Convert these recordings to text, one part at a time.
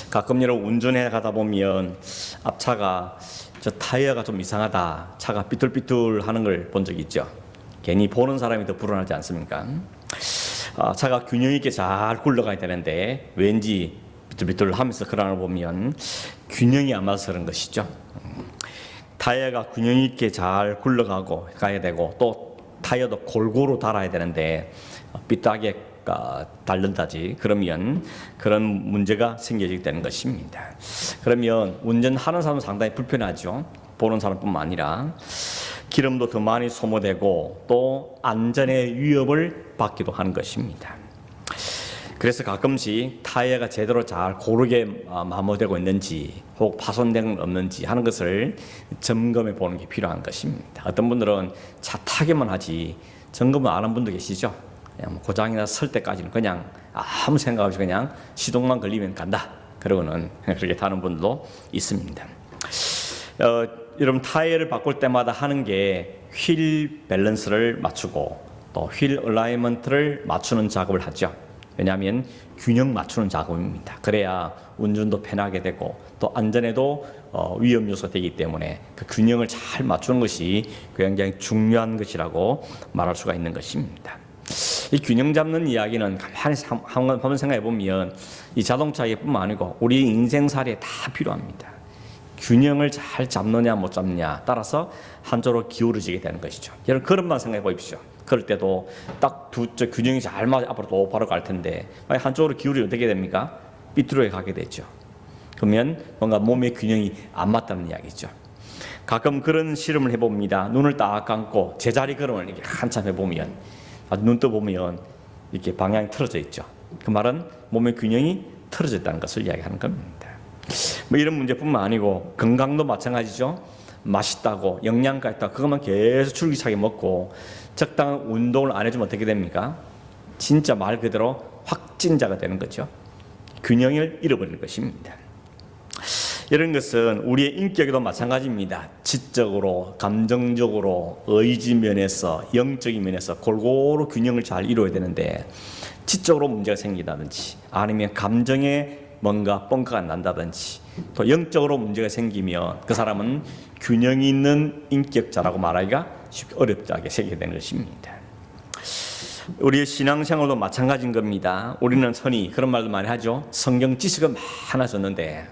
가끔 여러분 운전해 가다 보면 앞차가 저 타이어가 좀 이상하다, 차가 삐뚤삐뚤 하는 걸 본 적이 있죠. 괜히 보는 사람이 더 불안하지 않습니까? 차가 균형 있게 잘 굴러가야 되는데 왠지 삐뚤삐뚤 하면서 그러는 걸 보면 균형이 안 맞아서 그런 것이죠. 타이어가 균형 있게 잘 굴러가고 가야 되고, 또 타이어도 골고루 달아야 되는데 삐딱하게 닳는다지 그러면 그런 문제가 생겨지게 되는 것입니다. 그러면 운전하는 사람은 상당히 불편하죠. 보는 사람뿐만 아니라 기름도 더 많이 소모되고 또 안전의 위협을 받기도 하는 것입니다. 그래서 가끔씩 타이어가 제대로 잘 고르게 마모되고 있는지 혹 파손된 건 없는지 하는 것을 점검해 보는 게 필요한 것입니다. 어떤 분들은 차 타기만 하지 점검을 안 하는 분도 계시죠. 그냥 고장이나 설 때까지는 그냥 아무 생각 없이 그냥 시동만 걸리면 간다, 그러고는 그렇게 타는 분도 있습니다. 여러분 타이어를 바꿀 때마다 하는 게 휠 밸런스를 맞추고 또 휠 얼라이먼트를 맞추는 작업을 하죠. 왜냐하면 균형 맞추는 작업입니다. 그래야 운전도 편하게 되고 또 안전에도 위험 요소 되기 때문에 그 균형을 잘 맞추는 것이 굉장히 중요한 것이라고 말할 수가 있는 것입니다. 이 균형 잡는 이야기는 가만히 한번 생각해 보면 이 자동차뿐만 아니고 우리 인생살이에 다 필요합니다. 균형을 잘 잡느냐 못 잡느냐 따라서 한쪽으로 기울어지게 되는 것이죠. 여러분 그런만 생각해 보십시오. 그럴 때도 딱 균형이 잘 맞아 앞으로 또 바로 갈 텐데 만약 한쪽으로 기울이면 어떻게 됩니까? 삐뚤어게 가게 되죠. 그러면 뭔가 몸의 균형이 안 맞다는 이야기죠. 가끔 그런 실험을 해봅니다. 눈을 딱 감고 제자리 걸음을 이렇게 한참 해보면 아주 눈 떠보면 이렇게 방향이 틀어져 있죠. 그 말은 몸의 균형이 틀어졌다는 것을 이야기하는 겁니다. 뭐 이런 문제뿐만 아니고 건강도 마찬가지죠. 맛있다고 영양가 있다 그것만 계속 줄기차게 먹고 적당한 운동을 안 해주면 어떻게 됩니까? 진짜 말 그대로 확진자가 되는 거죠. 균형을 잃어버리는 것입니다. 이런 것은 우리의 인격에도 마찬가지입니다. 지적으로, 감정적으로, 의지 면에서, 영적인 면에서 골고루 균형을 잘 이루어야 되는데 지적으로 문제가 생기다든지 아니면 감정에 뭔가 뻥카가 난다든지 또 영적으로 문제가 생기면 그 사람은 균형 있는 인격자라고 말하기가 쉽게 어렵게 생기게 되는 것입니다. 우리의 신앙생활도 마찬가지인 겁니다. 우리는 흔히 그런 말도 많이 하죠. 성경 지식은 많아졌는데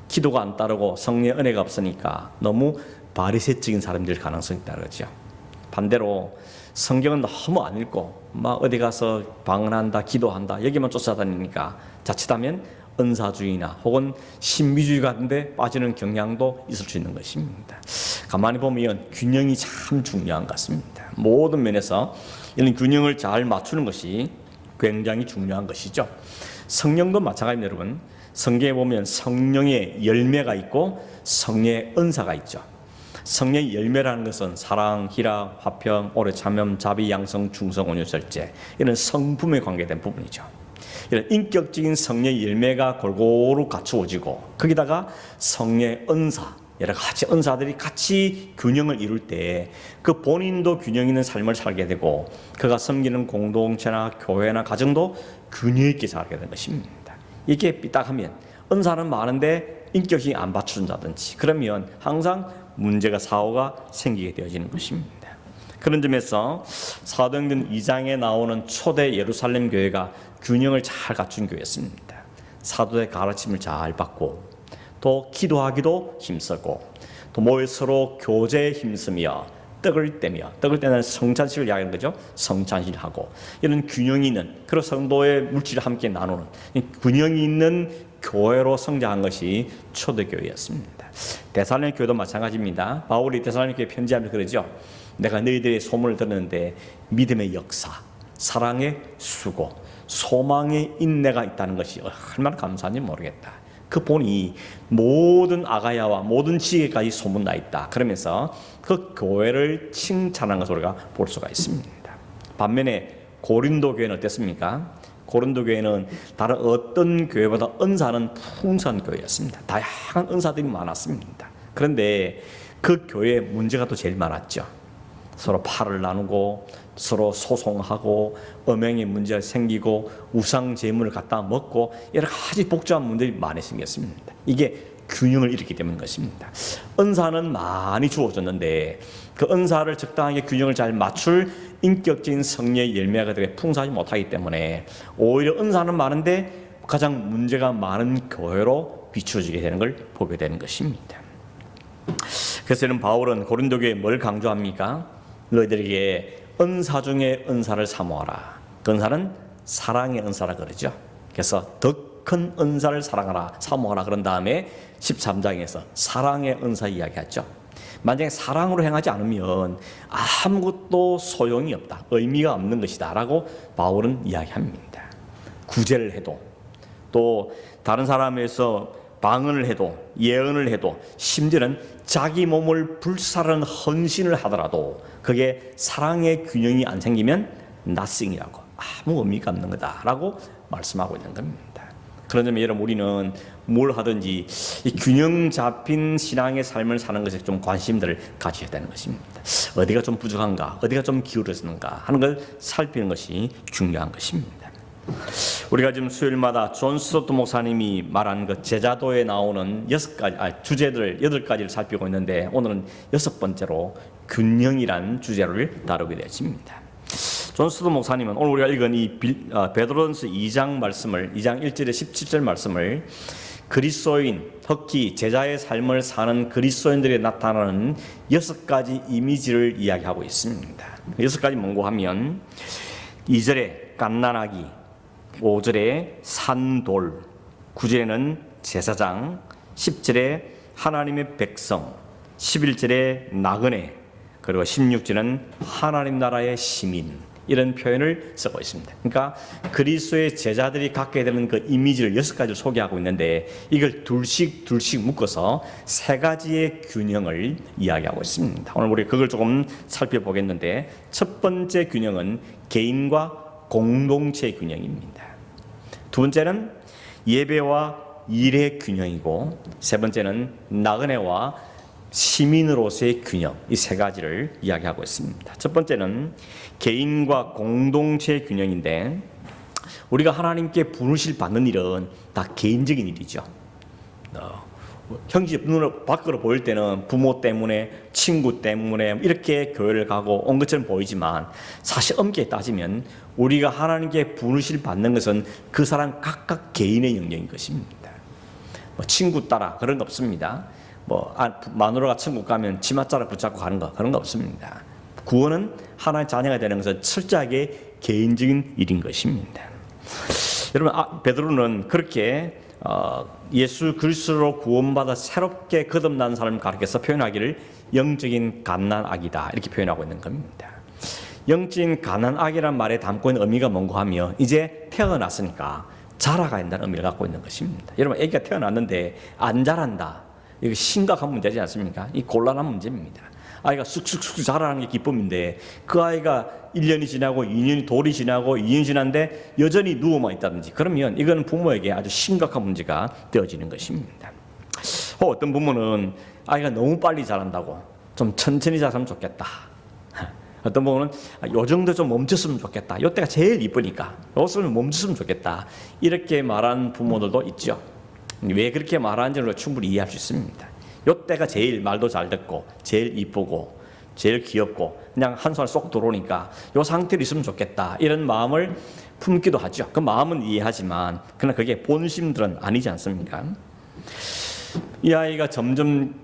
기도가 안 따르고 성령의 은혜가 없으니까 너무 바리새적인 사람들 가능성이 있다 그러죠. 반대로 성경은 너무 안 읽고 막 어디 가서 방언한다 기도한다 여기만 쫓아다니니까 자칫하면 은사주의나 혹은 신비주의 같은 데 빠지는 경향도 있을 수 있는 것입니다. 가만히 보면 균형이 참 중요한 것 같습니다. 모든 면에서 이런 균형을 잘 맞추는 것이 굉장히 중요한 것이죠. 성령도 마찬가지입니다. 여러분 성경에 보면 성령의 열매가 있고 성령의 은사가 있죠. 성령의 열매라는 것은 사랑, 희락, 화평, 오래 참음, 자비, 양성, 충성, 온유, 절제 이런 성품에 관계된 부분이죠. 이런 인격적인 성령의 열매가 골고루 갖추어지고 거기다가 성령의 은사, 여러 가지 은사들이 같이 균형을 이룰 때 그 본인도 균형 있는 삶을 살게 되고 그가 섬기는 공동체나 교회나 가정도 균형 있게 살게 되는 것입니다. 이게 삐딱하면 은사는 많은데 인격이 안 받쳐준다든지 그러면 항상 문제가 사고가 생기게 되어지는 것입니다. 그런 점에서 사도행전 2장에 나오는 초대 예루살렘 교회가 균형을 잘 갖춘 교회였습니다. 사도의 가르침을 잘 받고 또 기도하기도 힘쓰고 또 모여 서로 교제에 힘쓰며 떡을 떼는 성찬식을 이야기하는 거죠. 성찬식하고 이런 균형이 있는 그런 성도의 물질을 함께 나누는 균형이 있는 교회로 성장한 것이 초대교회였습니다. 데살로니가 교회도 마찬가지입니다. 바울이 데살로니가 교회 편지하면서 그러죠. 내가 너희들의 소문을 들었는데 믿음의 역사, 사랑의 수고, 소망의 인내가 있다는 것이 얼마나 감사한지 모르겠다. 그 본이 모든 아가야와 모든 지혜까지 소문나 있다. 그러면서 그 교회를 칭찬한 것을 우리가 볼 수가 있습니다. 반면에 고린도 교회는 어땠습니까? 고린도 교회는 다른 어떤 교회보다 은사는 풍성한 교회였습니다. 다양한 은사들이 많았습니다. 그런데 그 교회에 문제가 또 제일 많았죠. 서로 팔을 나누고 서로 소송하고 음행의 문제가 생기고 우상 제물을 갖다 먹고 여러 가지 복잡한 문제들이 많이 생겼습니다. 이게 균형을 잃기 때문인 것입니다. 은사는 많이 주어졌는데 그 은사를 적당하게 균형을 잘 맞출 인격적인 성령의 열매가 되게 풍성하지 못하기 때문에 오히려 은사는 많은데 가장 문제가 많은 교회로 비추어지게 되는 걸 보게 되는 것입니다. 그래서 바울은 고린도 교회에 뭘 강조합니까? 너희들에게 은사 중에 은사를 사모하라. 그 은사는 사랑의 은사라 그러죠. 그래서 더 큰 은사를 사랑하라, 사모하라. 그런 다음에 13장에서 사랑의 은사 이야기하죠. 만약에 사랑으로 행하지 않으면 아무것도 소용이 없다, 의미가 없는 것이다 라고 바울은 이야기합니다. 구제를 해도, 또 다른 사람에서 방언을 해도, 예언을 해도, 심지어는 자기 몸을 불살하는 헌신을 하더라도 그게 사랑의 균형이 안 생기면 nothing이라고, 아무 의미가 없는 거다라고 말씀하고 있는 겁니다. 그런 점에 여러분, 우리는 뭘 하든지 이 균형 잡힌 신앙의 삶을 사는 것에 좀 관심들을 가져야 되는 것입니다. 어디가 좀 부족한가, 어디가 좀 기울어지는가 하는 걸 살피는 것이 중요한 것입니다. 우리가 지금 수요일마다 존 스토트 목사님이 말한 그 제자도에 나오는 주제들 8가지를 살피고 있는데, 오늘은 6번째로 균형이란 주제를 다루게 되었습니다. 존 스토트 목사님은 오늘 우리가 읽은 이 베드로전서 2장 말씀을, 2장 1절에 17절 말씀을 그리스도인, 특히 제자의 삶을 사는 그리스도인들에 나타나는 6가지 이미지를 이야기하고 있습니다. 6가지 뭔고 하면 2절에 갓난아기, 5절에 산돌, 9절에는 제사장, 10절에 하나님의 백성, 11절에 나그네, 그리고 16절은 하나님 나라의 시민, 이런 표현을 쓰고 있습니다. 그러니까 그리스도의 제자들이 갖게 되는 그 이미지를 6가지를 소개하고 있는데, 이걸 둘씩 묶어서 3가지의 균형을 이야기하고 있습니다. 오늘 우리 그걸 조금 살펴보겠는데, 첫 번째 균형은 개인과 공동체의 균형입니다. 두 번째는 예배와 일의 균형이고, 세 번째는 나그네와 시민으로서의 균형, 이 3가지를 이야기하고 있습니다. 첫 번째는 개인과 공동체의 균형인데, 우리가 하나님께 부르실 받는 일은 다 개인적인 일이죠. 형제 눈으로 밖으로 보일 때는 부모 때문에, 친구 때문에 이렇게 교회를 가고 온 것처럼 보이지만, 사실 엄격히 따지면 우리가 하나님께 부르실 받는 것은 그 사람 각각 개인의 영역인 것입니다. 친구 따라 그런 거 없습니다. 마누라가 천국 가면 치맛자락 붙잡고 가는 거, 그런 거 없습니다. 구원은 하나님의 자녀가 되는 것은 철저하게 개인적인 일인 것입니다. 여러분, 베드로는 그렇게 예수 그리스도로 구원받아 새롭게 거듭난 사람을 가르쳐서 표현하기를 영적인 갓난아기다, 이렇게 표현하고 있는 겁니다. 영적인 갓난아기란 말에 담고 있는 의미가 뭔가 하면, 이제 태어났으니까 자라가야 한다는 의미를 갖고 있는 것입니다. 여러분, 아기가 태어났는데 안 자란다, 이거 심각한 문제지 않습니까? 이 곤란한 문제입니다. 아이가 쑥쑥쑥 자라는 게 기쁨인데, 그 아이가 1년이 지나고 2년이 돌이 지나고 2년이 지났는데 여전히 누워만 있다든지, 그러면 이건 부모에게 아주 심각한 문제가 되어지는 것입니다. 어떤 부모는 아이가 너무 빨리 자란다고 좀 천천히 자라면 좋겠다. 어떤 부모는 요 정도 좀 멈췄으면 좋겠다. 요 때가 제일 이쁘니까 요것을 멈췄으면 좋겠다, 이렇게 말하는 부모들도 있죠. 왜 그렇게 말하는지를 충분히 이해할 수 있습니다. 요때가 제일 말도 잘 듣고 제일 이쁘고 제일 귀엽고 그냥 한 손에 쏙 들어오니까 요 상태로 있으면 좋겠다, 이런 마음을 품기도 하죠. 그 마음은 이해하지만 그러나 그게 본심들은 아니지 않습니까? 이 아이가 점점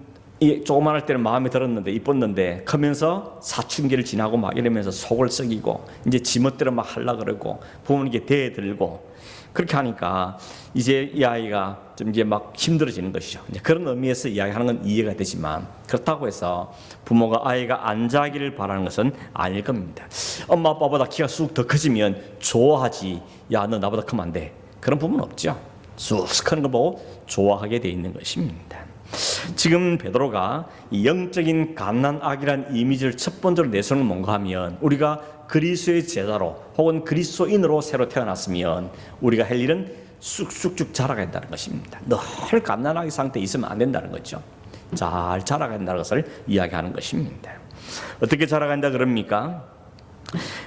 조그만할 때는 마음에 들었는데 이뻤는데, 크면서 사춘기를 지나고 막 이러면서 속을 썩이고 이제 지멋대로 막 하려고 그러고 부모님께 대들고 그렇게 하니까 이제 이 아이가 좀 이제 막 힘들어지는 것이죠. 이제 그런 의미에서 이야기하는 건 이해가 되지만, 그렇다고 해서 부모가 아이가 안 자기를 바라는 것은 아닐 겁니다. 엄마 아빠보다 키가 쑥 더 커지면 좋아하지, 야 너 나보다 크면 안 돼, 그런 부모는 없죠. 쑥 크는 거 보고 좋아하게 돼 있는 것입니다. 지금 베드로가 이 영적인 갓난아기란 이미지를 첫 번째로 내세우는 뭔가 하면, 우리가 그리스도의 제자로 혹은 그리스도인으로 새로 태어났으면 우리가 할 일은 쑥쑥쭉 자라가야 한다는 것입니다. 늘 갓난아기 상태에 있으면 안 된다는 거죠. 잘 자라가야 한다는 것을 이야기하는 것입니다. 어떻게 자라간다 그럽니까?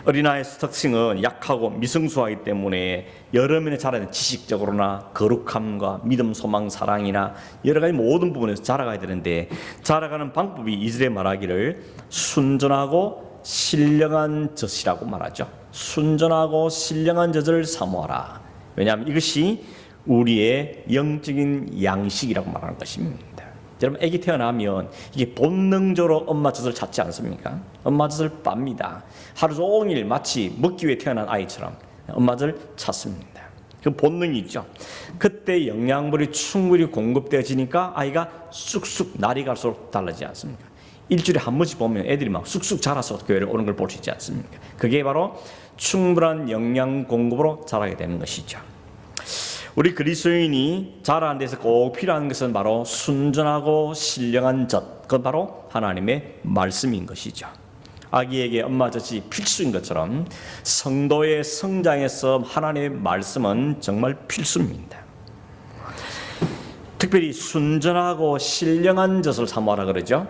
어린아이의 특징은 약하고 미성숙하기 때문에 여러 면에 자라야 되는 지식적으로나 거룩함과 믿음, 소망, 사랑이나 여러 가지 모든 부분에서 자라가야 되는데 자라가는 방법이 이스라엘 말하기를 순전하고 신령한 젖이라고 말하죠. 순전하고 신령한 젖을 사모하라. 왜냐하면 이것이 우리의 영적인 양식이라고 말하는 것입니다. 여러분, 아기 태어나면 이게 본능적으로 엄마 젖을 찾지 않습니까? 엄마 젖을 빱니다. 하루 종일 마치 먹기 위해 태어난 아이처럼 엄마 젖을 찾습니다. 그 본능이 있죠. 그때 영양분이 충분히 공급되어지니까 아이가 쑥쑥 날이 갈수록 달라지지 않습니까? 일주일에 한 번씩 보면 애들이 막 쑥쑥 자라서 교회를 오는 걸 볼 수 있지 않습니까? 그게 바로 충분한 영양 공급으로 자라게 되는 것이죠. 우리 그리스도인이 자라는 데서 꼭 필요한 것은 바로 순전하고 신령한 젖, 그건 바로 하나님의 말씀인 것이죠. 아기에게 엄마 젖이 필수인 것처럼 성도의 성장에서 하나님의 말씀은 정말 필수입니다. 특별히 순전하고 신령한 젖을 사모하라 그러죠.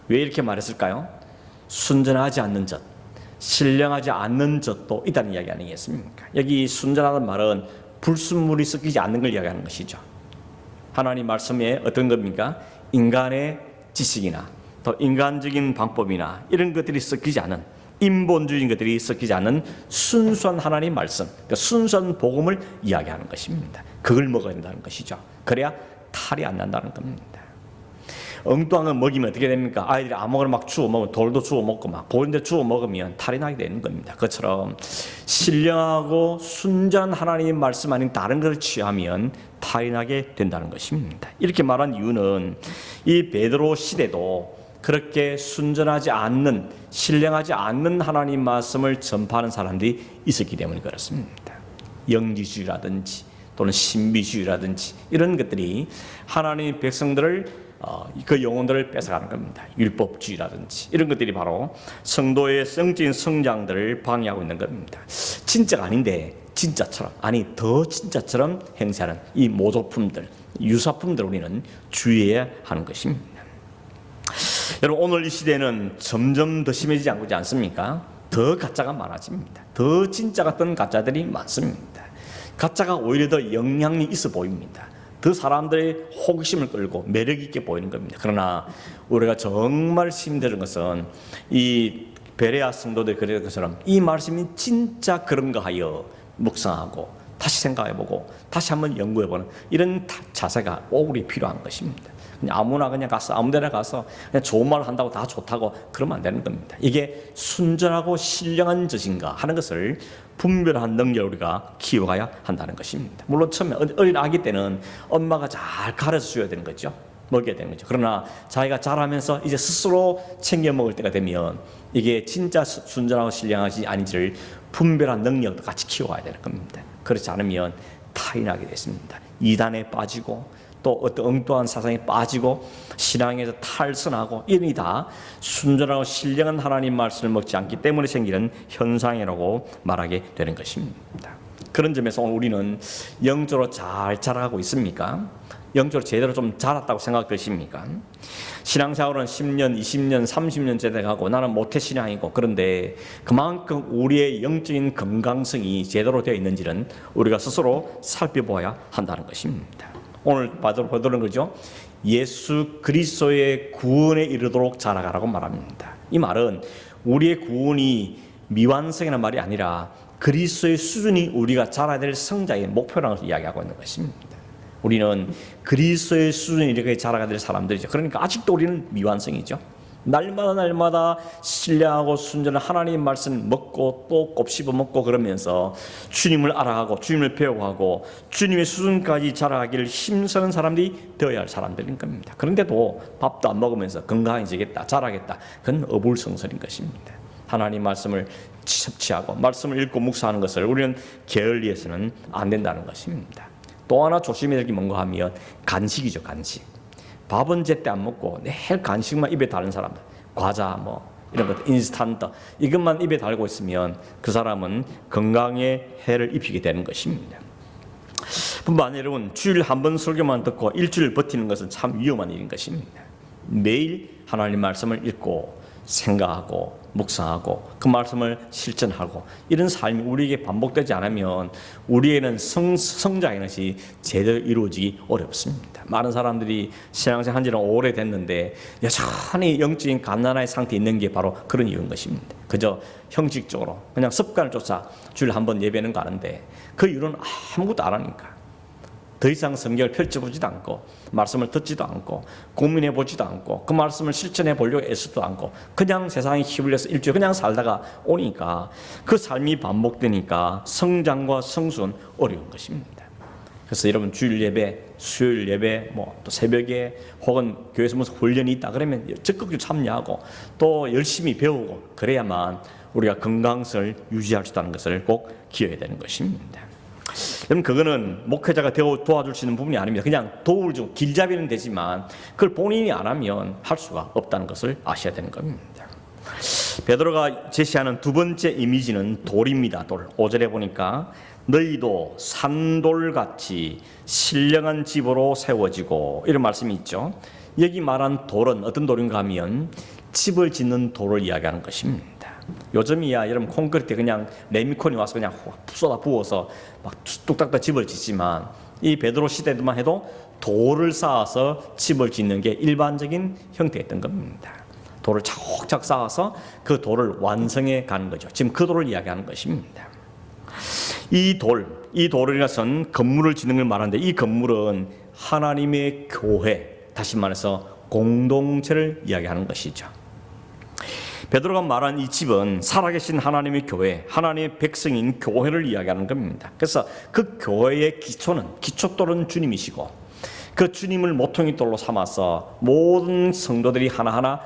왜 이렇게 말했을까요? 순전하지 않는 젖, 신령하지 않는 젖도 있다는 이야기 아니겠습니까? 여기 순전하다는 말은 불순물이 섞이지 않는 걸 이야기하는 것이죠. 하나님 말씀에 어떤 겁니까? 인간의 지식이나 또 인간적인 방법이나 이런 것들이 섞이지 않은 인본주의인 것들이 섞이지 않은 순수한 하나님 말씀, 그러니까 순수한 복음을 이야기하는 것입니다. 그걸 먹어야 된다는 것이죠. 그래야 탈이 안 난다는 겁니다. 엉뚱한 거 먹이면 어떻게 됩니까? 아이들이 아무거나 막 주워 먹으면 돌도 주워 먹고 막 보이는 데 주워 먹으면 탈이 나게 되는 겁니다. 그처럼 신령하고 순전한 하나님의 말씀 아닌 다른 것을 취하면 탈이 나게 된다는 것입니다. 이렇게 말한 이유는 이 베드로 시대도 그렇게 순전하지 않는, 신령하지 않는 하나님 말씀을 전파하는 사람들이 있었기 때문에 그렇습니다. 영지주의라든지 또는 신비주의라든지 이런 것들이 하나님의 백성들을 그 영혼들을 뺏어가는 겁니다. 율법주의라든지 이런 것들이 바로 성도의 성적인 성장들을 방해하고 있는 겁니다. 진짜가 아닌데 진짜처럼, 아니 더 진짜처럼 행세하는 이 모조품들, 유사품들을 우리는 주의해야 하는 것입니다. 여러분, 오늘 이 시대는 점점 더 심해지지 않고 있지 않습니까? 더 가짜가 많아집니다. 더 진짜 같은 가짜들이 많습니다. 가짜가 오히려 더 영향이 있어 보입니다. 더 사람들의 호기심을 끌고 매력 있게 보이는 겁니다. 그러나 우리가 정말 힘든 것은 이 베레아 성도들 그런 것처럼 이 말씀이 진짜 그런가 하여 묵상하고 다시 생각해보고 다시 한번 연구해보는 이런 자세가 오글이 필요한 것입니다. 그냥 아무나 그냥 가서 아무데나 가서 그냥 좋은 말 한다고 다 좋다고 그러면 안 되는 겁니다. 이게 순전하고 신령한 젖인가 하는 것을 분별한 능력을 우리가 키워가야 한다는 것입니다. 물론 처음에 어린 아기 때는 엄마가 잘 가르쳐 줘야 되는 거죠. 먹여야 되는 거죠. 그러나 자기가 자라면서 이제 스스로 챙겨 먹을 때가 되면 이게 진짜 순전하고 신령하지 아닌지를 분별한 능력도 같이 키워가야 되는 겁니다. 그렇지 않으면 타인하게 됐습니다. 이단에 빠지고 또 어떤 엉뚱한 사상에 빠지고 신앙에서 탈선하고 이런 다 순전하고 신령한 하나님 말씀을 먹지 않기 때문에 생기는 현상이라고 말하게 되는 것입니다. 그런 점에서 오늘 우리는 영적으로 잘 자라가고 있습니까? 영적으로 제대로 좀 자랐다고 생각되십니까? 신앙생활은 10년, 20년, 30년째 돼가고 나는 모태신앙이고 그런데 그만큼 우리의 영적인 건강성이 제대로 되어 있는지는 우리가 스스로 살펴보아야 한다는 것입니다. 오늘 보도록 거죠. 예수 그리스도의 구원에 이르도록 자라가라고 말합니다. 이 말은 우리의 구원이 미완성이라는 말이 아니라 그리스도의 수준이 우리가 자라야 될 성장의 목표라는 것을 이야기하고 있는 것입니다. 우리는 그리스도의 수준이 이렇게 자라가야 될 사람들이죠. 그러니까 아직도 우리는 미완성이죠. 날마다 신뢰하고 순전한 하나님의 말씀을 먹고 또 곱씹어 먹고 그러면서 주님을 알아가고 주님을 배워가고 주님의 수준까지 자라가기를 힘쓰는 사람들이 되어야 할 사람들인 겁니다. 그런데도 밥도 안 먹으면서 건강해지겠다, 자라겠다, 그건 어불성설인 것입니다. 하나님 말씀을 섭취하고 말씀을 읽고 묵상하는 것을 우리는 게을리해서는 안 된다는 것입니다. 또 하나 조심해야 될 게 뭔가 하면 간식이죠. 간식. 밥은 제때 안 먹고 매일 간식만 입에 다는 사람들, 과자 뭐 이런 것, 인스턴트 이것만 입에 달고 있으면 그 사람은 건강에 해를 입히게 되는 것입니다. 뿐만 아니라 여러분, 주일 한 번 설교만 듣고 일주일 버티는 것은 참 위험한 일인 것입니다. 매일 하나님 말씀을 읽고 생각하고 묵상하고 그 말씀을 실천하고 이런 삶이 우리에게 반복되지 않으면 우리에게는 성장의 것이 제대로 이루어지기 어렵습니다. 많은 사람들이 신앙생활 한 지는 오래됐는데 여전히 영적인 갓난아의 상태에 있는 게 바로 그런 이유인 것입니다. 그저 형식적으로 그냥 습관을 쫓아 주일 한번 예배는 가는데 그 이유는 아무것도 안 하니까. 더 이상 성경을 펼쳐보지도 않고 말씀을 듣지도 않고 고민해보지도 않고 그 말씀을 실천해 보려고 애쓰지도 않고 그냥 세상에 힘을 내서 일주일 그냥 살다가 오니까 그 삶이 반복되니까 성장과 성수는 어려운 것입니다. 그래서 여러분 주일 예배, 수요일 예배, 또 새벽에 혹은 교회에서 무슨 훈련이 있다 그러면 적극적으로 참여하고 또 열심히 배우고 그래야만 우리가 건강성을 유지할 수 있다는 것을 꼭 기억해야 되는 것입니다. 여러분 그거는 목회자가 도와줄 수 있는 부분이 아닙니다. 그냥 도울 좀 길잡이는 되지만 그걸 본인이 안 하면 할 수가 없다는 것을 아셔야 되는 겁니다. 베드로가 제시하는 두 번째 이미지는 돌입니다. 돌. 5절에 보니까 너희도 산돌같이 신령한 집으로 세워지고 이런 말씀이 있죠. 여기 말한 돌은 어떤 돌인가 하면 집을 짓는 돌을 이야기하는 것입니다. 요즘이야 여러분 콘크리트 그냥 레미콘이 와서 그냥 쏟아 부어서 막 뚝딱딱 집을 짓지만 이 베드로 시대만 해도 돌을 쌓아서 집을 짓는 게 일반적인 형태였던 겁니다. 돌을 차곡차곡 쌓아서 그 돌을 완성해 가는 거죠. 지금 그 돌을 이야기하는 것입니다. 이 돌이라선 건물을 짓는 걸 말하는데 이 건물은 하나님의 교회, 다시 말해서 공동체를 이야기하는 것이죠. 베드로가 말한 이 집은 살아계신 하나님의 교회, 하나님의 백성인 교회를 이야기하는 겁니다. 그래서 그 교회의 기초돌은 주님이시고 그 주님을 모퉁이 돌로 삼아서 모든 성도들이 하나하나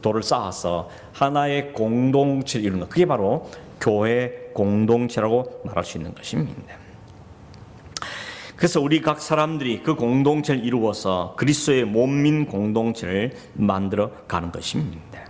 돌을 쌓아서 하나의 공동체를 이루는 것, 그게 바로 교회 공동체라고 말할 수 있는 것입니다. 그래서 우리 각 사람들이 그 공동체를 이루어서 그리스도의 몸민 공동체를 만들어 가는 것입니다.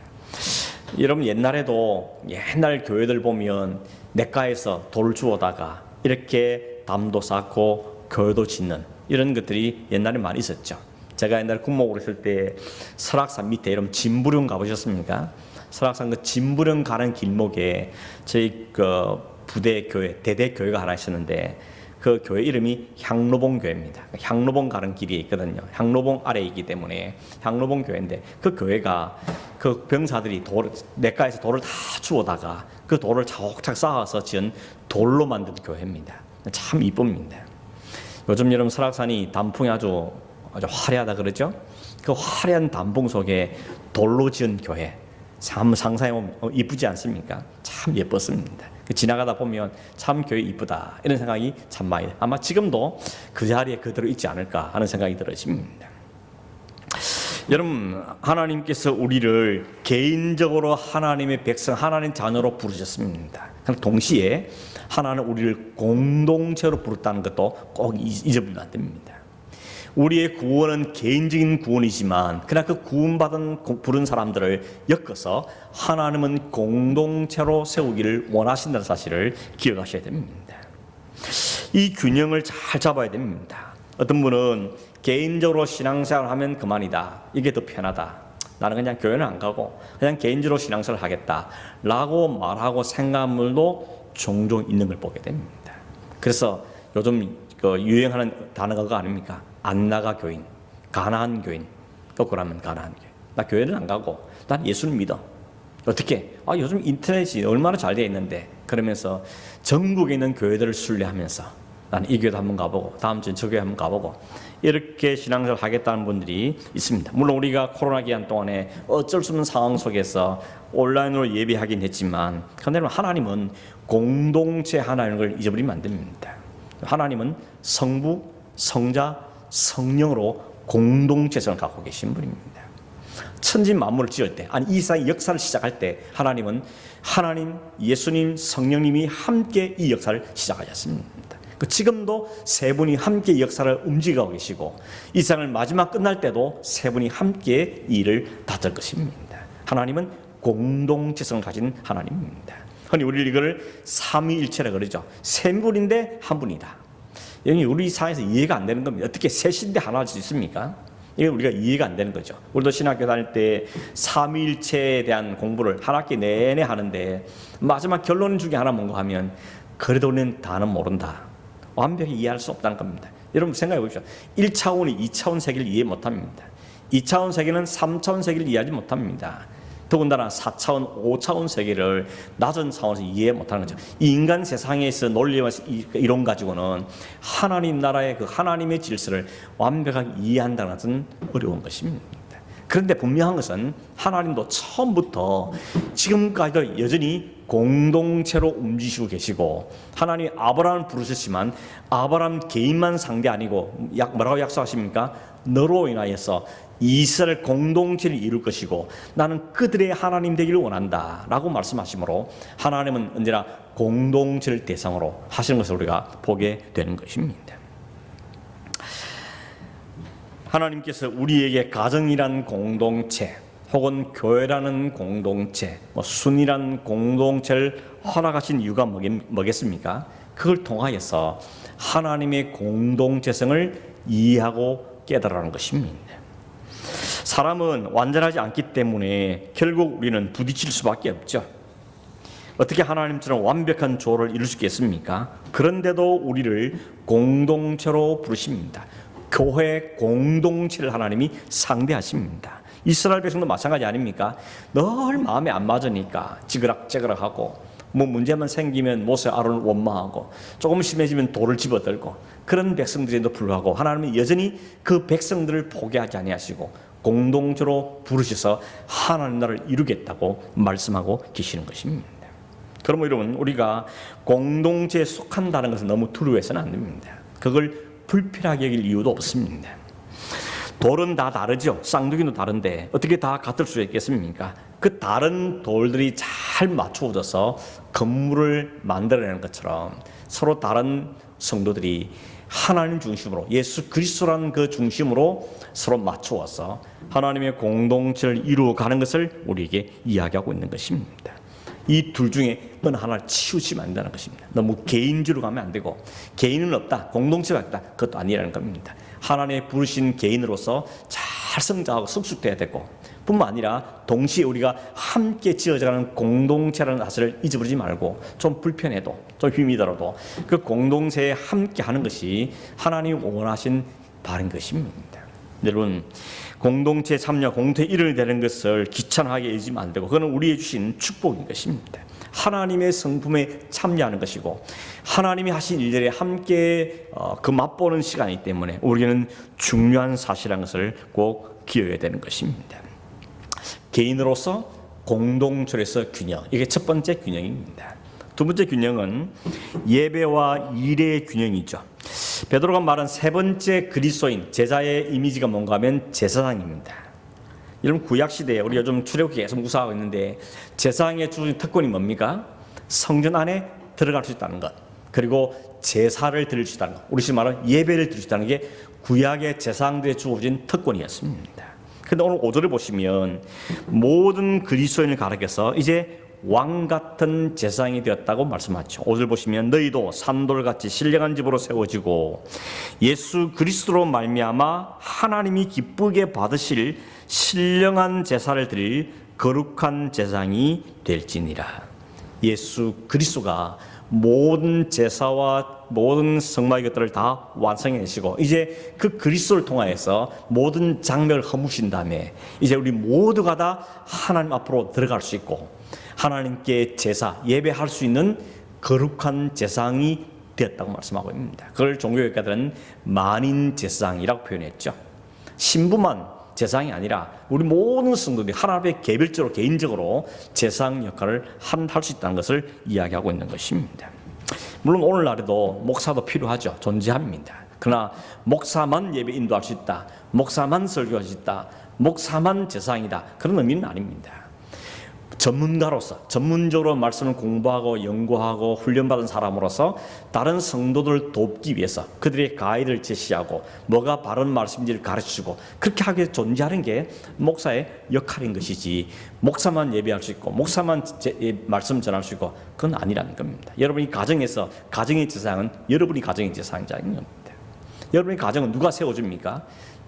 여러분 옛날에도 옛날 교회들 보면 냇가에서 돌 주워다가 이렇게 담도 쌓고 교회도 짓는 이런 것들이 옛날에 많이 있었죠. 제가 옛날에 군목으로 있을 때 설악산 밑에 여러분 진부령 가보셨습니까? 설악산 그 진부령 가는 길목에 저희 그 부대 교회, 대대 교회가 하나 있었는데 그 교회 이름이 향로봉 교회입니다. 향로봉 가는 길이 있거든요. 향로봉 아래에 있기 때문에 향로봉 교회인데 그 교회가 그 병사들이 냇가에서 돌을 다 주워다가 그 돌을 차곡차곡 쌓아서 지은 돌로 만든 교회입니다. 참 이쁩니다. 요즘 여러분 설악산이 단풍이 아주 화려하다 그러죠? 그 화려한 단풍 속에 돌로 지은 교회 참 상상해보면 이쁘지 않습니까? 참 예뻤습니다. 지나가다 보면 참 교회 이쁘다 이런 생각이 참 많이 아마 지금도 그 자리에 그대로 있지 않을까 하는 생각이 들어집니다. 여러분 하나님께서 우리를 개인적으로 하나님의 백성 하나님 자녀로 부르셨습니다. 동시에 하나는 우리를 공동체로 부르다는 것도 꼭 잊어버리면 안 됩니다. 우리의 구원은 개인적인 구원이지만 그러나 그 구원받은 부른 사람들을 엮어서 하나님은 공동체로 세우기를 원하신다는 사실을 기억하셔야 됩니다. 이 균형을 잘 잡아야 됩니다. 어떤 분은 개인적으로 신앙생활을 하면 그만이다. 이게 더 편하다. 나는 그냥 교회는 안 가고 그냥 개인적으로 신앙생활을 하겠다 라고 말하고 생각하는 분도 종종 있는 걸 보게 됩니다. 그래서 요즘 유행하는 단어가 그거 아닙니까? 안 나가 교인, 가난한 교인, 거꾸로 하면 가난한 교인. 나 교회는 안 가고 난 예수를 믿어. 어떻게? 요즘 인터넷이 얼마나 잘 되어 있는데 그러면서 전국에 있는 교회들을 순례하면서 나는 이 교회도 한번 가보고 다음 주에 저 교회 한번 가보고 이렇게 신앙생활을 하겠다는 분들이 있습니다. 물론 우리가 코로나 기간 동안에 어쩔 수 없는 상황 속에서 온라인으로 예배하긴 했지만 그런데 하나님은 공동체 하나인 걸 잊어버리면 안 됩니다. 하나님은 성부, 성자, 성령으로 공동체성을 갖고 계신 분입니다. 천지 만물을 지을 때, 아니 이 세상의 역사를 시작할 때 하나님은 하나님, 예수님, 성령님이 함께 이 역사를 시작하셨습니다. 지금도 세 분이 함께 이 역사를 움직이고 계시고 이 세상을 마지막 끝날 때도 세 분이 함께 이 일을 다툴 것입니다. 하나님은 공동체성을 가진 하나님입니다. 흔히 우리 이걸 삼위일체라 그러죠. 세 분인데 한 분이다. 여기 우리 사회에서 이해가 안 되는 겁니다. 어떻게 셋인데 하나 할 수 있습니까? 이게 우리가 이해가 안 되는 거죠. 우리도 신학교 다닐 때 삼위일체에 대한 공부를 한 학기 내내 하는데 마지막 결론 중에 하나 뭔가 하면 그래도 우리는 다는 모른다. 완벽히 이해할 수 없다는 겁니다. 여러분 생각해 보십시오. 1차원이 2차원 세계를 이해 못합니다. 2차원 세계는 3차원 세계를 이해하지 못합니다. 더군다나 4차원, 5차원 세계를 낮은 차원에서 이해 못하는 거죠. 이 인간 세상에서 논리와 이론 가지고는 하나님 나라의 그 하나님의 질서를 완벽하게 이해한다는 것은 어려운 것입니다. 그런데 분명한 것은 하나님도 처음부터 지금까지도 여전히 공동체로 움직이시고 계시고, 하나님이 아브라함을 부르셨지만 아브라함 개인만 상대 아니고 뭐라고 약속하십니까? 너로 인하여서 이스라엘 공동체를 이룰 것이고 나는 그들의 하나님 되기를 원한다 라고 말씀하시므로 하나님은 언제나 공동체를 대상으로 하시는 것을 우리가 보게 되는 것입니다. 하나님께서 우리에게 가정이란 공동체 혹은 교회라는 공동체, 순이란 공동체를 허락하신 이유가 뭐겠습니까? 그걸 통하여서 하나님의 공동체성을 이해하고 깨달아가는 것입니다. 사람은 완전하지 않기 때문에 결국 우리는 부딪힐 수밖에 없죠. 어떻게 하나님처럼 완벽한 조를 이룰 수 있겠습니까? 그런데도 우리를 공동체로 부르십니다. 교회 공동체를 하나님이 상대하십니다. 이스라엘 백성도 마찬가지 아닙니까? 늘 마음에 안 맞으니까 지그락지그락하고 문제만 생기면 모세 아론을 원망하고 조금 심해지면 돌을 집어들고 그런 백성들에도 불구하고 하나님은 여전히 그 백성들을 포기하지 아니하시고 공동체로 부르셔서 하나님 나라를 이루겠다고 말씀하고 계시는 것입니다. 그러면 여러분, 우리가 공동체에 속한다는 것은 너무 두려워해서는 안 됩니다. 그걸 불필요하게 여길 이유도 없습니다. 돌은 다 다르죠. 쌍둥이도 다른데 어떻게 다 같을 수 있겠습니까? 그 다른 돌들이 잘 맞추어져서 건물을 만들어내는 것처럼 서로 다른 성도들이 하나님 중심으로, 예수 그리스도라는 그 중심으로 서로 맞추어서 하나님의 공동체를 이루어가는 것을 우리에게 이야기하고 있는 것입니다. 이 둘 중에 어느 하나를 치우치면 안 된다는 것입니다. 너무 개인주의로 가면 안 되고, 개인은 없다, 공동체가 있다, 그것도 아니라는 겁니다. 하나님의 부르신 개인으로서 잘 성장하고 성숙돼야 되고, 뿐만 아니라 동시에 우리가 함께 지어져가는 공동체라는 사실을 잊어버리지 말고, 좀 불편해도 좀 힘이더라도 그 공동체에 함께 하는 것이 하나님이 원하신 바른 것입니다. 여러분, 공동체 참여, 공동체 일원이 되는 것을 귀찮아하게 여기면 안 되고, 그건 우리에게 주신 축복인 것입니다. 하나님의 성품에 참여하는 것이고 하나님이 하신 일들에 함께 그 맛보는 시간이기 때문에 우리에게는 중요한 사실이라는 것을 꼭 기억해야 되는 것입니다. 개인으로서 공동체에서 균형, 이게 첫 번째 균형입니다. 두 번째 균형은 예배와 일의 균형이죠. 베드로가 말한 세 번째 그리스도인, 제자의 이미지가 뭔가 하면 제사장입니다. 여러분, 구약시대에 우리가 좀 출애굽기 계속 묵상하고 있는데 제사장의 주어진 특권이 뭡니까? 성전 안에 들어갈 수 있다는 것, 그리고 제사를 드릴 수 있다는 것, 우리식 말하는 예배를 드릴 수 있다는 게 구약의 제사장들의 주어진 특권이었습니다. 그런데 오늘 5절을 보시면 모든 그리스도인을 가리켜서 이제 왕 같은 제사장이 되었다고 말씀하죠. 5절 보시면 너희도 산돌같이 신령한 집으로 세워지고 예수 그리스도로 말미암아 하나님이 기쁘게 받으실 신령한 제사를 드릴 거룩한 제사장이 될지니라. 예수 그리스도가 모든 제사와 모든 성막의 것들을 다 완성해내시고 이제 그 그리스도를 통하여서 모든 장벽을 허무신 다음에 이제 우리 모두가 다 하나님 앞으로 들어갈 수 있고 하나님께 제사, 예배할 수 있는 거룩한 제사장이 되었다고 말씀하고 있습니다. 그걸 종교학자들은 만인 제사장이라고 표현했죠. 신부만 제사장이 아니라 우리 모든 성도들이 하나님의 개별적으로 개인적으로 제사장 역할을 할 수 있다는 것을 이야기하고 있는 것입니다. 물론 오늘날에도 목사도 필요하죠. 존재합니다. 그러나 목사만 예배 인도할 수 있다, 목사만 설교할 수 있다, 목사만 제사장이다, 그런 의미는 아닙니다. 전문가로서 전문적으로 말씀을 공부하고 연구하고 훈련받은 사람으로서 다른 성도들을 돕기 위해서 그들의 가이드를 제시하고 뭐가 바른 말씀인지를 가르치고 그렇게 하게 존재하는 게 목사의 역할인 것이지, 목사만 예배할 수 있고 목사만 말씀 전할 수 있고 그건 아니라는 겁니다. 여러분이 가정에서 가정의 제사장은 여러분이 가정의 제사장인 겁니다. 여러분의 가정은 누가 세워줍니까?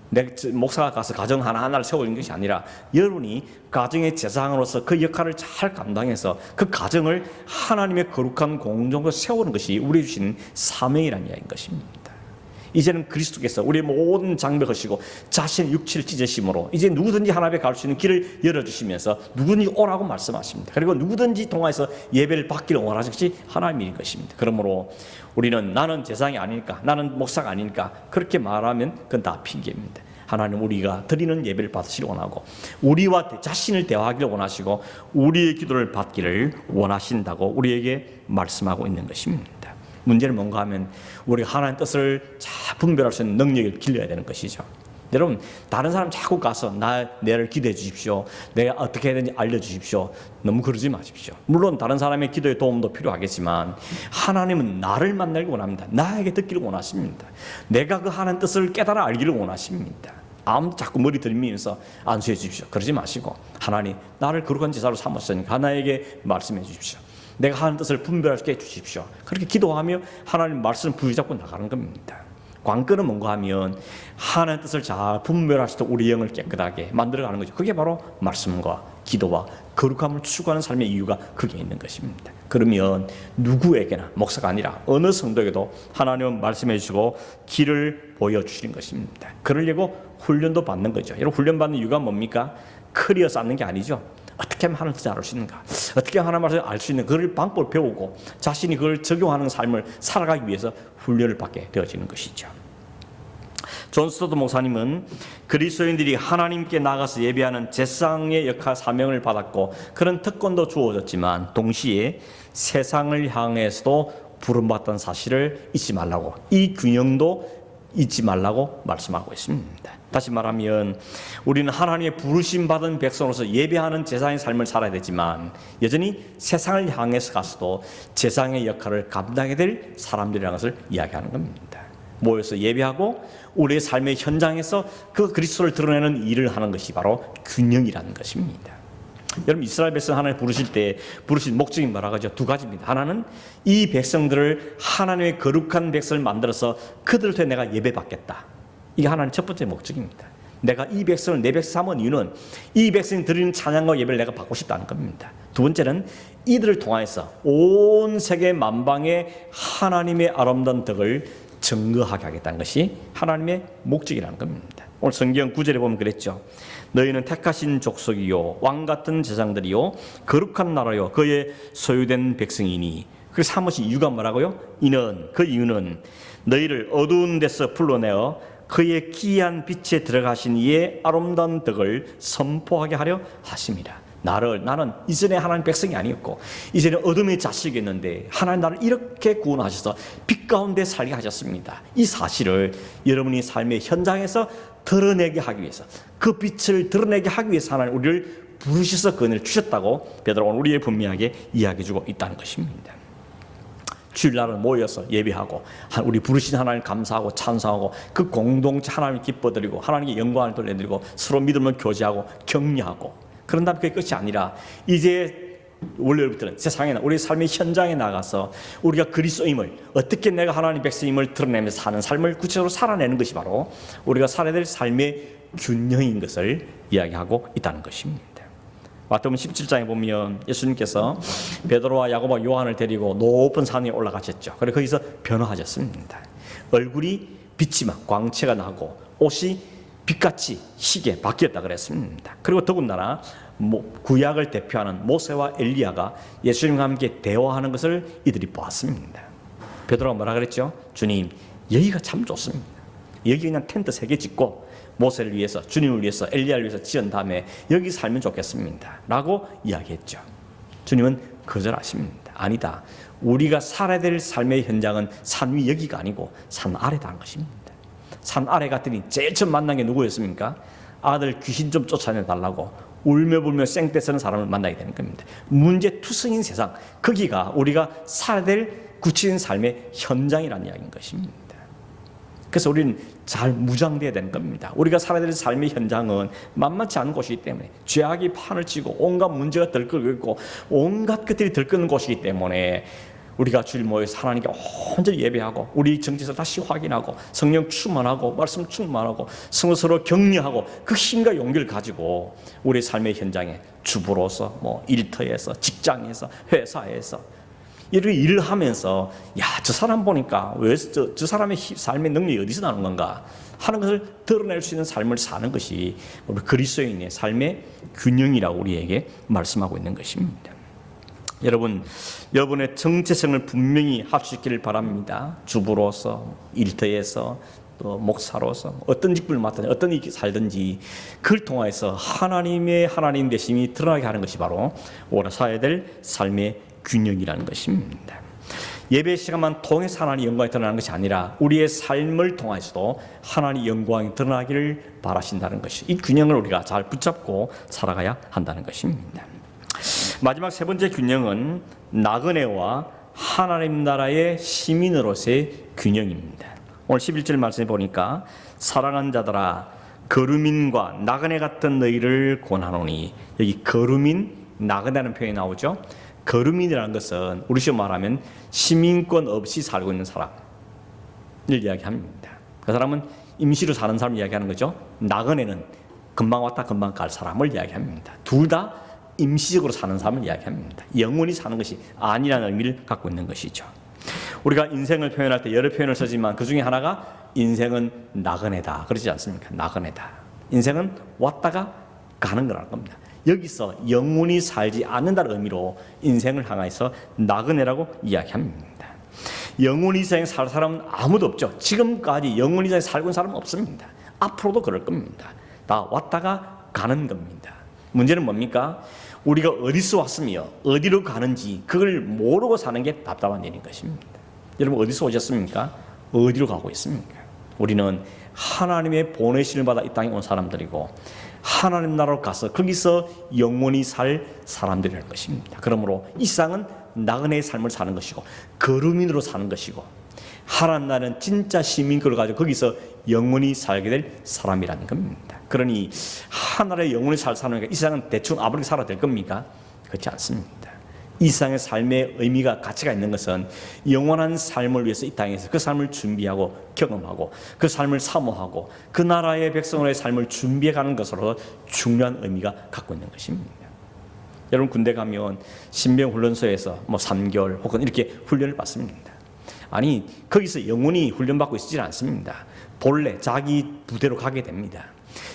내 목사가 가서 가정 하나하나를 세우는 것이 아니라 여러분이 가정의 제사장으로서 그 역할을 잘 감당해서 그 가정을 하나님의 거룩한 공동으로 세우는 것이 우리에게 주신 사명이라는 이야기인 것입니다. 이제는 그리스도께서 우리의 모든 장벽하시고 자신의 육체를 찢으심으로 이제 누구든지 하나님께 갈 수 있는 길을 열어주시면서 누구든지 오라고 말씀하십니다. 그리고 누구든지 통하여서 예배를 받기를 원하시는 것이 하나님인 것입니다. 그러므로 우리는 나는 제사장이 아니니까, 나는 목사가 아니니까 그렇게 말하면 그건 다 핑계입니다. 하나님 우리가 드리는 예배를 받으시길 원하고 우리와 자신을 대화하기를 원하시고 우리의 기도를 받기를 원하신다고 우리에게 말씀하고 있는 것입니다. 문제는 뭔가 하면 우리가 하나님의 뜻을 잘 분별할 수 있는 능력을 길러야 되는 것이죠. 여러분, 다른 사람 자꾸 가서 내를 기도해 주십시오, 내가 어떻게 해야 되는지 알려주십시오, 너무 그러지 마십시오. 물론 다른 사람의 기도의 도움도 필요하겠지만 하나님은 나를 만나기를 원합니다. 나에게 듣기를 원하십니다. 내가 그 하나님의 뜻을 깨달아 알기를 원하십니다. 아무도 자꾸 머리 들면서 안수해 주십시오 그러지 마시고, 하나님 나를 거룩한 제사로 삼으셨으니까 나에게 말씀해 주십시오, 내가 하는 뜻을 분별할 수 있게 해주십시오. 그렇게 기도하며 하나님 말씀을 부여잡고 나가는 겁니다. 관건은 뭔가 하면 하나님의 뜻을 잘 분별할 수 있도록 우리 영을 깨끗하게 만들어가는 거죠. 그게 바로 말씀과 기도와 거룩함을 추구하는 삶의 이유가 그게 있는 것입니다. 그러면 누구에게나, 목사가 아니라 어느 성도에게도 하나님은 말씀해 주시고 길을 보여주시는 것입니다. 그러려고 훈련도 받는 거죠. 여러분, 훈련받는 이유가 뭡니까? 커리어 쌓는 게 아니죠. 어떻게 하면 하나님을 알 수 있는가, 어떻게 하나님의 말씀을 알 수 있는 그걸 방법을 배우고 자신이 그걸 적용하는 삶을 살아가기 위해서 훈련을 받게 되어지는 것이죠. 존 스토트 목사님은 그리스도인들이 하나님께 나가서 예배하는 제사장의 역할 사명을 받았고 그런 특권도 주어졌지만 동시에 세상을 향해서도 부름받던 사실을 잊지 말라고, 이 균형도 잊지 말라고 말씀하고 있습니다. 다시 말하면 우리는 하나님의 부르심 받은 백성으로서 예배하는 제사장의 삶을 살아야 되지만 여전히 세상을 향해서 가서도 제사장의 역할을 감당해야 될 사람들이라는 것을 이야기하는 겁니다. 모여서 예배하고 우리의 삶의 현장에서 그 그리스도를 드러내는 일을 하는 것이 바로 균형이라는 것입니다. 여러분, 이스라엘 백성 하나님 부르실 때 부르신 목적이 뭐라고 하죠? 두 가지입니다. 하나는 이 백성들을 하나님의 거룩한 백성을 만들어서 그들을 통해 내가 예배받겠다. 이게 하나님 첫 번째 목적입니다. 내가 이 백성을 내 백성 삼은 이유는 이 백성이 드리는 찬양과 예배를 내가 받고 싶다는 겁니다. 두 번째는 이들을 통하여서 온 세계 만방에 하나님의 아름다운 덕을 증거하게 하겠다는 것이 하나님의 목적이라는 겁니다. 오늘 성경 9절에 보면 그랬죠. 너희는 택하신 족속이요 왕같은 제사장들이요 거룩한 나라요 그의 소유된 백성이니. 그 삼으신 이유가 뭐라고요? 그 이유는 너희를 어두운 데서 불러내어 그의 기이한 빛에 들어가신 이의 아름다운 덕을 선포하게 하려 하심이라. 나는 이전에 하나님 백성이 아니었고 이제는 어둠의 자식이었는데 하나님 나를 이렇게 구원하셔서 빛 가운데 살게 하셨습니다. 이 사실을 여러분이 삶의 현장에서 드러내게 하기 위해서, 그 빛을 드러내게 하기 위해서 하나님 우리를 부르셔서 그 은혜를 주셨다고 베드로가 우리의 분명하게 이야기해주고 있다는 것입니다. 주일날은 모여서 예배하고 우리 부르신 하나님 감사하고 찬송하고 그 공동체 하나님 기뻐드리고 하나님께 영광을 돌려드리고 서로 믿음을 교제하고 격려하고, 그런 다음에 그게 끝이 아니라 이제 원래부터는 세상에, 우리 삶의 현장에 나가서 우리가 그리스도임을, 어떻게 내가 하나님 백성임을 드러내면서 사는 삶을 구체적으로 살아내는 것이 바로 우리가 살아야 될 삶의 균형인 것을 이야기하고 있다는 것입니다. 마태복음 17장에 보면 예수님께서 베드로와 야고보와 요한을 데리고 높은 산에 올라가셨죠. 그래서 거기서 변화하셨습니다. 얼굴이 빛이 막 광채가 나고 옷이 빛같이 희게 바뀌었다 그랬습니다. 그리고 더군다나 구약을 대표하는 모세와 엘리야가 예수님과 함께 대화하는 것을 이들이 보았습니다. 베드로가 뭐라 그랬죠? 주님, 여기가 참 좋습니다. 여기 그냥 텐트 3개 짓고 모세를 위해서, 주님을 위해서, 엘리야를 위해서 지은 다음에 여기 살면 좋겠습니다 라고 이야기했죠. 주님은 거절하십니다. 아니다, 우리가 살아야 될 삶의 현장은 산 위 여기가 아니고 산 아래다는 것입니다. 산 아래 갔더니 제일 처음 만난 게 누구였습니까? 아들 귀신 좀 쫓아내달라고 울며 불며 쌩떼 쓰는 사람을 만나게 되는 겁니다. 문제투성인 세상, 거기가 우리가 살아야 될 구체적인 삶의 현장이라는 이야기인 것입니다. 그래서 우리는 잘 무장되어야 되는 겁니다. 우리가 살아야 될 삶의 현장은 만만치 않은 곳이기 때문에 죄악이 판을 치고 온갖 문제가 들끓고 있고 온갖 것들이 들끓는 곳이기 때문에 우리가 주일 모여서 하나님께 온전히 예배하고 우리 정체를 다시 확인하고 성령 충만하고 말씀 충만하고 서로 격려하고 그 힘과 용기를 가지고 우리 삶의 현장에 주부로서 일터에서 직장에서 회사에서 이렇게 일을 하면서 저 사람 보니까 왜 저 사람의 삶의 능력이 어디서 나오는 건가 하는 것을 드러낼 수 있는 삶을 사는 것이 우리 그리스도인의 삶의 균형이라고 우리에게 말씀하고 있는 것입니다. 여러분의 정체성을 분명히 할 수 있기를 바랍니다. 주부로서, 일터에서, 또 목사로서 어떤 직분을 맡든지 어떤 일을 살든지 그걸 통해서 하나님 되심이 드러나게 하는 것이 바로 우리가 살아야 될 삶의 균형이라는 것입니다. 예배 시간만 통해서 하나님의 영광이 드러나는 것이 아니라 우리의 삶을 통해서도 하나님의 영광이 드러나기를 바라신다는 것이, 이 균형을 우리가 잘 붙잡고 살아가야 한다는 것입니다. 마지막 세 번째 균형은 나그네와 하나님 나라의 시민으로서의 균형입니다. 오늘 11절 말씀에 보니까 사랑하는 자들아 거루민과 나그네 같은 너희를 권하노니, 여기 거루민, 나그네라는 표현이 나오죠. 거루민이라는 것은 우리식으로 말하면 시민권 없이 살고 있는 사람을 이야기합니다. 그 사람은 임시로 사는 사람을 이야기하는 거죠. 나그네는 금방 왔다 금방 갈 사람을 이야기합니다. 둘 다 임시적으로 사는 사람을 이야기합니다. 영원히 사는 것이 아니라는 의미를 갖고 있는 것이죠. 우리가 인생을 표현할 때 여러 표현을 쓰지만 그 중에 하나가 인생은 나그네다 그러지 않습니까? 나그네다. 인생은 왔다가 가는 거라는 겁니다. 여기서 영원히 살지 않는다는 의미로 인생을 향해서 나그네라고 이야기합니다. 영원히 세상에 살 사람은 아무도 없죠. 지금까지 영원히 세상에 살고 있는 사람은 없습니다. 앞으로도 그럴 겁니다. 다 왔다가 가는 겁니다. 문제는 뭡니까? 우리가 어디서 왔으며 어디로 가는지 그걸 모르고 사는 게 답답한 일인 것입니다. 여러분 어디서 오셨습니까? 어디로 가고 있습니까? 우리는 하나님의 보내심을 받아 이 땅에 온 사람들이고 하나님 나라로 가서 거기서 영원히 살 사람들이라는 것입니다. 그러므로 이 세상은 나그네의 삶을 사는 것이고 거루민으로 사는 것이고 하나님 나라는 진짜 시민권을 가지고 거기서 영원히 살게 될 사람이라는 겁니다. 그러니 하나님의 영원히 살 사람이니까 이 세상은 대충 아무렇게 살아야 될 겁니까? 그렇지 않습니다. 이 세상의 삶의 의미가 가치가 있는 것은 영원한 삶을 위해서 이 땅에서 그 삶을 준비하고 경험하고 그 삶을 사모하고 그 나라의 백성의 삶을 준비해가는 것으로 중요한 의미가 갖고 있는 것입니다. 여러분 군대 가면 신병훈련소에서 3개월 혹은 이렇게 훈련을 받습니다. 아니 거기서 영원히 훈련받고 있지는 않습니다. 본래 자기 부대로 가게 됩니다.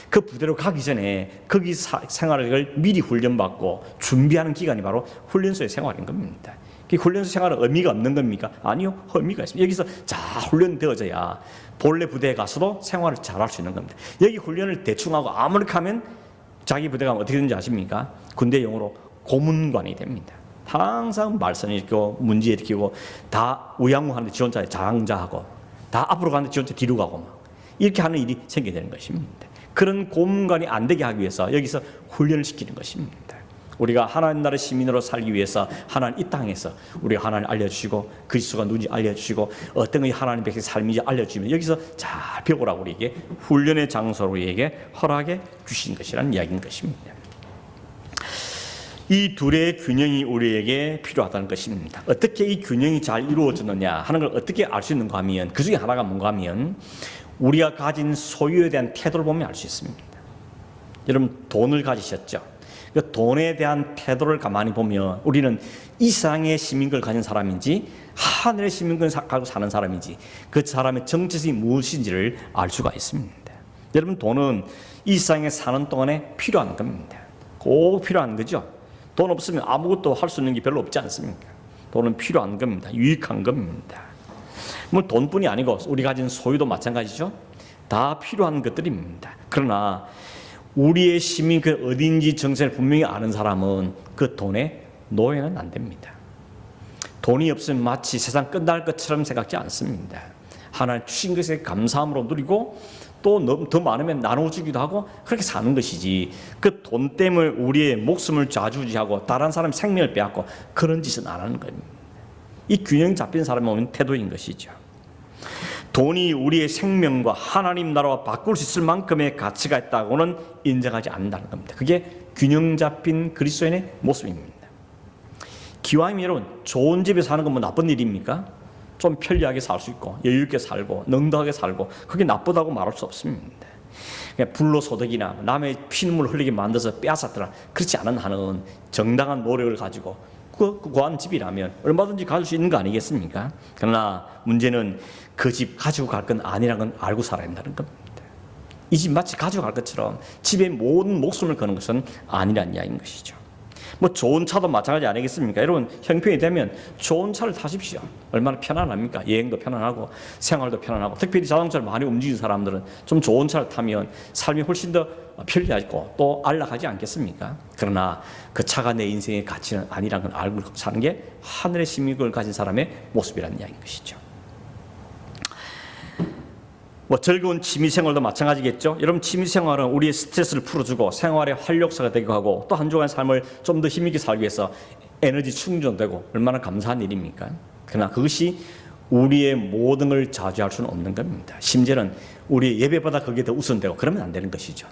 그 부대로 가기 전에 거기 생활을 미리 훈련받고 준비하는 기간이 바로 훈련소의 생활인 겁니다. 그 훈련소 생활은 의미가 없는 겁니까? 아니요, 의미가 있습니다. 여기서 잘 훈련되어져야 본래 부대에 가서도 생활을 잘할 수 있는 겁니다. 여기 훈련을 대충 하고 아무렇게 하면 자기 부대가 어떻게 되는지 아십니까? 군대 용어로 고문관이 됩니다. 항상 말썽 일으키고 문제 일으키고 다 우양우하는데 지 혼자 장자하고 다 앞으로 가는데 지 혼자 뒤로 가고 막 이렇게 하는 일이 생기게 되는 것입니다. 그런 고문관이 안 되게 하기 위해서 여기서 훈련을 시키는 것입니다. 우리가 하나님 나라의 시민으로 살기 위해서 하나님 이 땅에서 우리가 하나님 알려주시고 그리스도가 누군지 알려주시고 어떤 것이 하나님 백성의 삶인지 알려주시면 여기서 잘 배우라고 우리에게 훈련의 장소로 우리에게 허락해 주신 것이라는 이야기인 것입니다. 이 둘의 균형이 우리에게 필요하다는 것입니다. 어떻게 이 균형이 잘 이루어졌느냐 하는 걸 어떻게 알 수 있는가 하면 그 중에 하나가 뭔가 하면 우리가 가진 소유에 대한 태도를 보면 알 수 있습니다. 여러분 돈을 가지셨죠? 그 돈에 대한 태도를 가만히 보면 우리는 이 세상의 시민권을 가진 사람인지 하늘의 시민권을 가지고 사는 사람인지 그 사람의 정체성이 무엇인지를 알 수가 있습니다. 여러분 돈은 이 세상에 사는 동안에 필요한 겁니다. 꼭 필요한 거죠. 돈 없으면 아무것도 할 수 있는 게 별로 없지 않습니까? 돈은 필요한 겁니다. 유익한 겁니다. 뭐 돈뿐이 아니고 우리 가진 소유도 마찬가지죠. 다 필요한 것들입니다. 그러나 우리의 시민권 어딘지 정체를 분명히 아는 사람은 그 돈의 노예는 안 됩니다. 돈이 없으면 마치 세상 끝날 것처럼 생각지 않습니다. 하나님 주신 것에 감사함으로 누리고 또 더 많으면 나눠주기도 하고 그렇게 사는 것이지 그 돈 때문에 우리의 목숨을 좌지우지하고 다른 사람 생명을 빼앗고 그런 짓은 안 하는 겁니다. 이 균형 잡힌 사람이 오는 태도인 것이죠. 돈이 우리의 생명과 하나님 나라와 바꿀 수 있을 만큼의 가치가 있다고는 인정하지 않는다는 겁니다. 그게 균형 잡힌 그리스도인의 모습입니다. 기왕이면 여러분 좋은 집에 사는 건 뭐 나쁜 일입니까? 좀 편리하게 살 수 있고 여유 있게 살고 넉넉하게 살고 그게 나쁘다고 말할 수 없습니다. 그냥 불로소득이나 남의 피눈물 흘리게 만들어서 빼앗았더라 그렇지 않은 한은 정당한 노력을 가지고 고한 집이라면 얼마든지 가질 수 있는 거 아니겠습니까? 그러나 문제는 그 집 가지고 갈 건 아니라는 건 알고 살아야 한다는 겁니다. 이 집 마치 가지고 갈 것처럼 집에 모든 목숨을 거는 것은 아니란 이야기인 것이죠. 뭐 좋은 차도 마찬가지 아니겠습니까? 여러분 형편이 되면 좋은 차를 타십시오. 얼마나 편안합니까? 여행도 편안하고 생활도 편안하고 특별히 자동차를 많이 움직이는 사람들은 좀 좋은 차를 타면 삶이 훨씬 더 편리하고 또 안락하지 않겠습니까? 그러나 그 차가 내 인생의 가치는 아니라는 걸 알고 사는 게 하늘의 시민권을 가진 사람의 모습이라는 이야기인 것이죠. 뭐 즐거운 취미생활도 마찬가지겠죠. 여러분 취미생활은 우리의 스트레스를 풀어주고 생활의 활력소가 되기도 하고 또 한 주간의 삶을 좀 더 힘있게 살기 위해서 에너지 충전되고 얼마나 감사한 일입니까? 그러나 그것이 우리의 모든 걸 좌지할 수는 없는 겁니다. 심지어는 우리의 예배보다 그게 더 우선되고 그러면 안 되는 것이죠.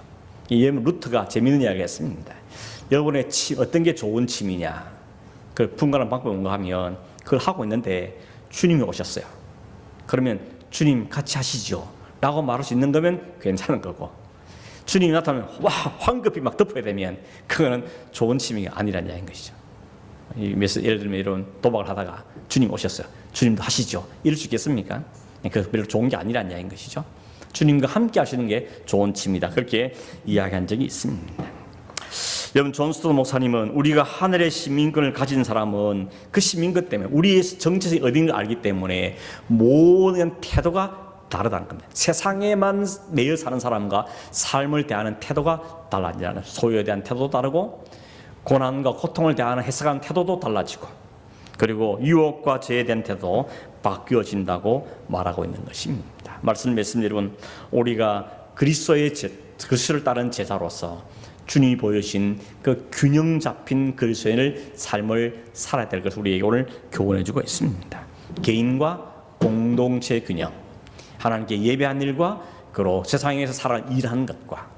이 예문 루트가 재미있는 이야기를 했습니다. 여러분의 어떤 게 좋은 취미냐 그걸 분간하는 방법이 뭔가 하면 그걸 하고 있는데 주님이 오셨어요. 그러면 주님 같이 하시죠 라고 말할 수 있는 거면 괜찮은 거고 주님이 나타나면 와 황급히 막 덮어야 되면 그거는 좋은 취미가 아니라는 이야기인 것이죠. 예를 들면 이런 도박을 하다가 주님 오셨어요. 주님도 하시죠. 이럴 수 있겠습니까? 그거 별로 좋은 게 아니라는 이야기인 것이죠. 주님과 함께 하시는 게 좋은 취미다. 그렇게 이야기한 적이 있습니다. 여러분 존 스토어 목사님은 우리가 하늘의 시민권을 가진 사람은 그 시민권 때문에 우리의 정체성이 어딘 걸 알기 때문에 모든 태도가 다르다는 겁니다. 세상에만 매여 사는 사람과 삶을 대하는 태도가 달라지는 소유에 대한 태도도 다르고 고난과 고통을 대하는 해석하는 태도도 달라지고 그리고 유혹과 죄에 대한 태도도 바뀌어진다고 말하고 있는 것입니다. 말씀 여러분 우리가 그리스도의 그리스도를 따른 제자로서 주님이 보여주신 그 균형 잡힌 그리스도인의 삶을 살아야 될 것을 우리에게 오늘 교훈해 주고 있습니다. 개인과 공동체 균형 하나님께 예배한 일과 그리고 세상에서 살아 일하는 것과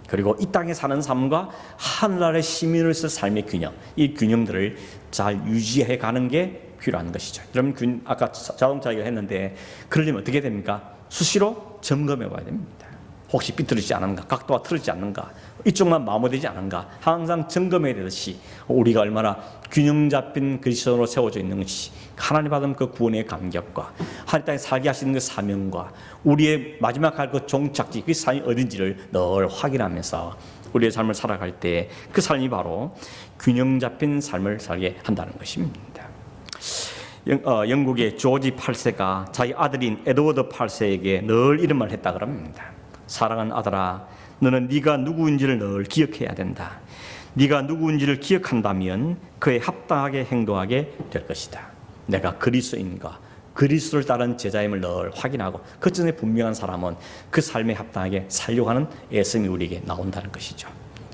그리고 이 땅에 사는 삶과 하늘나라의 시민으로서 삶의 균형 이 균형들을 잘 유지해 가는 게 필요한 것이죠. 여러분 아까 자동차 얘기를 했는데 그러려면 어떻게 됩니까? 수시로 점검해 봐야 됩니다. 혹시 삐뚤어지지 않은가 각도가 틀어지지 않는가 이쪽만 마모되지 않은가 항상 점검해야 되듯이 우리가 얼마나 균형 잡힌 그리스도로 세워져 있는 것이 하나님 받은 그 구원의 감격과 하늘 땅에 살게 하시는 그 사명과 우리의 마지막 할 그 종착지 그 삶이 어딘지를 늘 확인하면서 우리의 삶을 살아갈 때 그 삶이 바로 균형 잡힌 삶을 살게 한다는 것입니다. 영국의 조지 8세가 자기 아들인 에드워드 8세에게 늘 이런 말을 했다 그럽니다. 사랑하는 아들아, 너는 네가 누구인지를 늘 기억해야 된다. 네가 누구인지를 기억한다면 그에 합당하게 행동하게 될 것이다. 내가 그리스도인가 그리스도를 따른 제자임을 늘 확인하고 그 전에 분명한 사람은 그 삶에 합당하게 살려고 하는 애씀이 우리에게 나온다는 것이죠.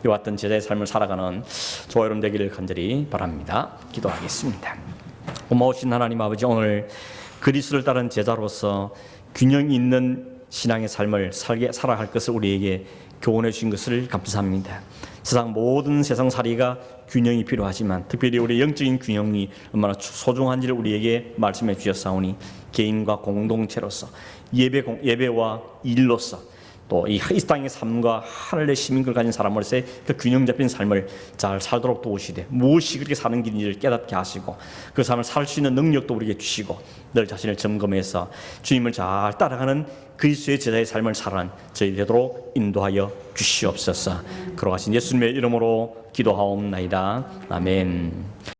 이와 같은 제자의 삶을 살아가는 저와 여러분 되기를 간절히 바랍니다. 기도하겠습니다. 고마우신 하나님 아버지, 오늘 그리스도를 따른 제자로서 균형 있는 신앙의 삶을 살아갈 것을 우리에게 교훈해 주신 것을 감사합니다. 모든 세상살이가 균형이 필요하지만 특별히 우리 영적인 균형이 얼마나 소중한지를 우리에게 말씀해 주셨사오니 개인과 공동체로서 예배와 일로서 또 이 땅의 삶과 하늘의 시민권을 가진 사람으로서의 그 균형 잡힌 삶을 잘 살도록 도우시되 무엇이 그렇게 사는 길인지를 깨닫게 하시고 그 삶을 살 수 있는 능력도 우리에게 주시고 늘 자신을 점검해서 주님을 잘 따라가는 그리스도의 제자의 삶을 살아가는 저희 되도록 인도하여 주시옵소서. 그러하신 예수님의 이름으로 기도하옵나이다. 아멘.